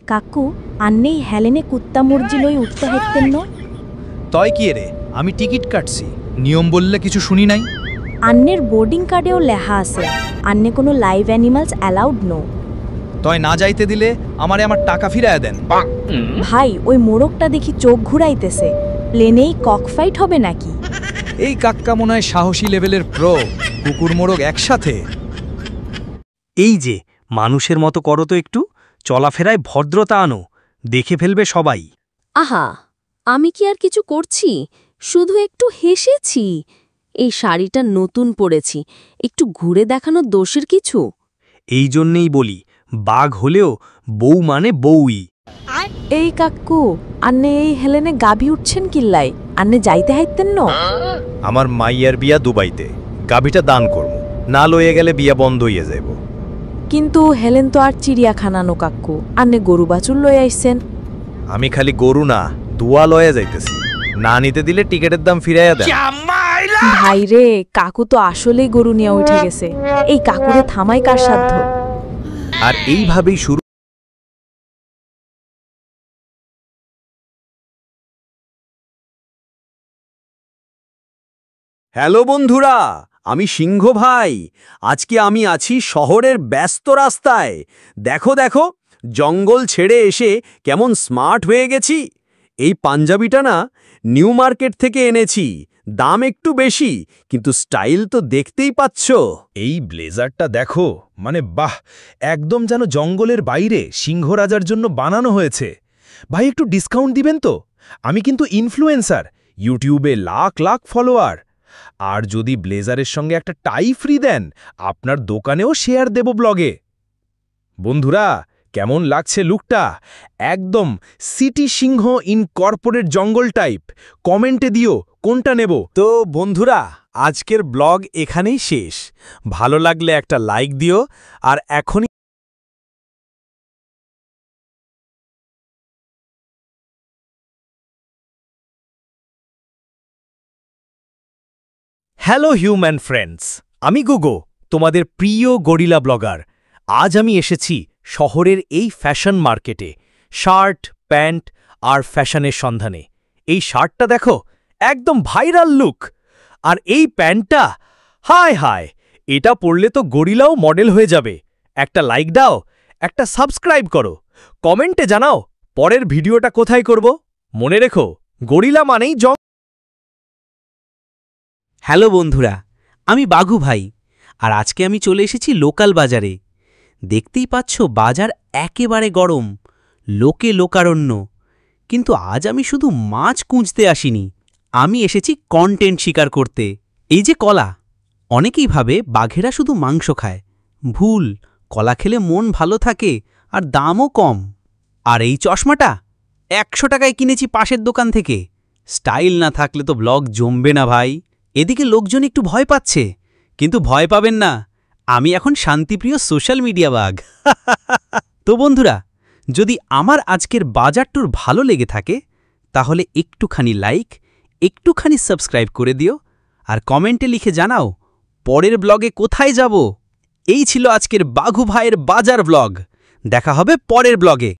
কাকু আন্নেই হেলেনে কুত্তা মুরজি লই উঠতে হেঁটতেন ন? তয় কি রে, আমি টিকিট কাটছি, নিয়ম বললে কিছু শুনি নাই। আন্নের বোর্ডিং কার্ডেও লেখা আছে আন্নে কোনো লাইভ অ্যানিমালস অ্যালাউড নো। তয় না যাইতে দিলে আমার টাকা ফিরায় দেন। ভাই ওই মোরগটা দেখি চোখ ঘুরাইতেছে, প্লেনেই ককফাইট হবে নাকি? এই কাক্কা মনে হয় সাহসী লেভেলের প্রো, কুকুর মোরগ একসাথে। এই যে মানুষের মতো করো তো, একটু চলাফেরায় ভদ্রতা আনো, দেখে ফেলবে সবাই। আহা, আমি কি আর কিছু করছি, শুধু একটু হেসেছি। এই শাড়িটা নতুন পরেছি, একটু ঘুরে দেখানো দোষের কিছু? এই জন্যেই বলি, বাঘ হলেও বউ মানে বউই। এই কাকু আন্নে এই হেলেনে গাবি উঠছেন কিল্লাই, আন্নে যাইতে হাইতেন ন? আমার মাইয়ার বিয়া দুবাইতে, গাবিটা দান করব, না লইয়ে গেলে বিয়া বন্ধ হইয়া যাইব। কিন্তু হেলেন তো আর চিড়িয়াখানা নো কাকু, আন্নে গরু বাছুর লই আইছেন। আমি খালি গরু না, দুয়া লয়ে যাইতেছি, না নিতে দিলে টিকেটের দাম ফিরাইয়া দেন। ভাই রে, কাকু তো আসলেই গরু নিয়ে উঠে গেছে, এই কাকুরে থামাই কার সাধ্য? আর এইভাবেই শুরু। হ্যালো বন্ধুরা, আমি সিংহ ভাই। আজকে আমি আছি শহরের ব্যস্ত রাস্তায়। দেখো দেখো, জঙ্গল ছেড়ে এসে কেমন স্মার্ট হয়ে গেছি। এই পাঞ্জাবিটা না নিউ মার্কেট থেকে এনেছি, দাম একটু বেশি, কিন্তু স্টাইল তো দেখতেই পাচ্ছ। এই ব্লেজারটা দেখো, মানে বাহ, একদম যেন জঙ্গলের বাইরে সিংহরাজার জন্য বানানো হয়েছে। ভাই একটু ডিসকাউন্ট দিবেন তো? আমি কিন্তু ইনফ্লুয়েন্সার, ইউটিউবে লাখ লাখ ফলোয়ার। আর যদি ব্লেজারের সঙ্গে একটা টাই ফ্রি দেন, আপনার দোকানেও শেয়ার দেব ব্লগে। বন্ধুরা, কেমন লাগছে লুকটা? একদম সিটি সিংহ ইন কর্পোরেট জঙ্গল টাইপ। কমেন্টে দিও কোনটা নেব। তো বন্ধুরা, আজকের ব্লগ এখানেই শেষ। ভালো লাগলে একটা লাইক দিও, আর এখনই হ্যালো হিউম্যান ফ্রেন্ডস, আমি গুগো, তোমাদের প্রিয় গরিলা ব্লগার। আজ আমি এসেছি শহরের এই ফ্যাশন মার্কেটে, শার্ট, প্যান্ট আর ফ্যাশনের সন্ধানে। এই শার্টটা দেখো, একদম ভাইরাল লুক। আর এই প্যান্টটা, হায় হায়, এটা পরলে তো গরিলাও মডেল হয়ে যাবে। একটা লাইক দাও, একটা সাবস্ক্রাইব করো, কমেন্টে জানাও পরের ভিডিওটা কোথায় করব। মনে রেখো, গরিলা মানেই হ্যালো বন্ধুরা, আমি বাঘু ভাই, আর আজকে আমি চলে এসেছি লোকাল বাজারে। দেখতেই পাচ্ছ বাজার একেবারে গরম, লোকে লোকারণ্য। কিন্তু আজ আমি শুধু মাছ খুঁজতে আসিনি, আমি এসেছি কন্টেন্ট শিকার করতে। এই যে কলা, অনেকেই ভাবে বাঘেরা শুধু মাংস খায়। ভুল, কলা খেলে মন ভালো থাকে আর দামও কম। আর এই চশমাটা 100 টাকায় কিনেছি পাশের দোকান থেকে। স্টাইল না থাকলে তো ব্লগ জমবে না ভাই। এদিকে লোকজন একটু ভয় পাচ্ছে, কিন্তু ভয় পাবেন না, আমি এখন শান্তিপ্রিয় সোশ্যাল মিডিয়া বাঘ। তো বন্ধুরা, যদি আমার আজকের বাজার ট্যুর ভালো লেগে থাকে, তাহলে একটুখানি লাইক, একটুখানি সাবস্ক্রাইব করে দিও, আর কমেন্টে লিখে জানাও পরের ব্লগে কোথায় যাব। এই ছিল আজকের বাঘু ভাইয়ের বাজার ব্লগ। দেখা হবে পরের ব্লগে।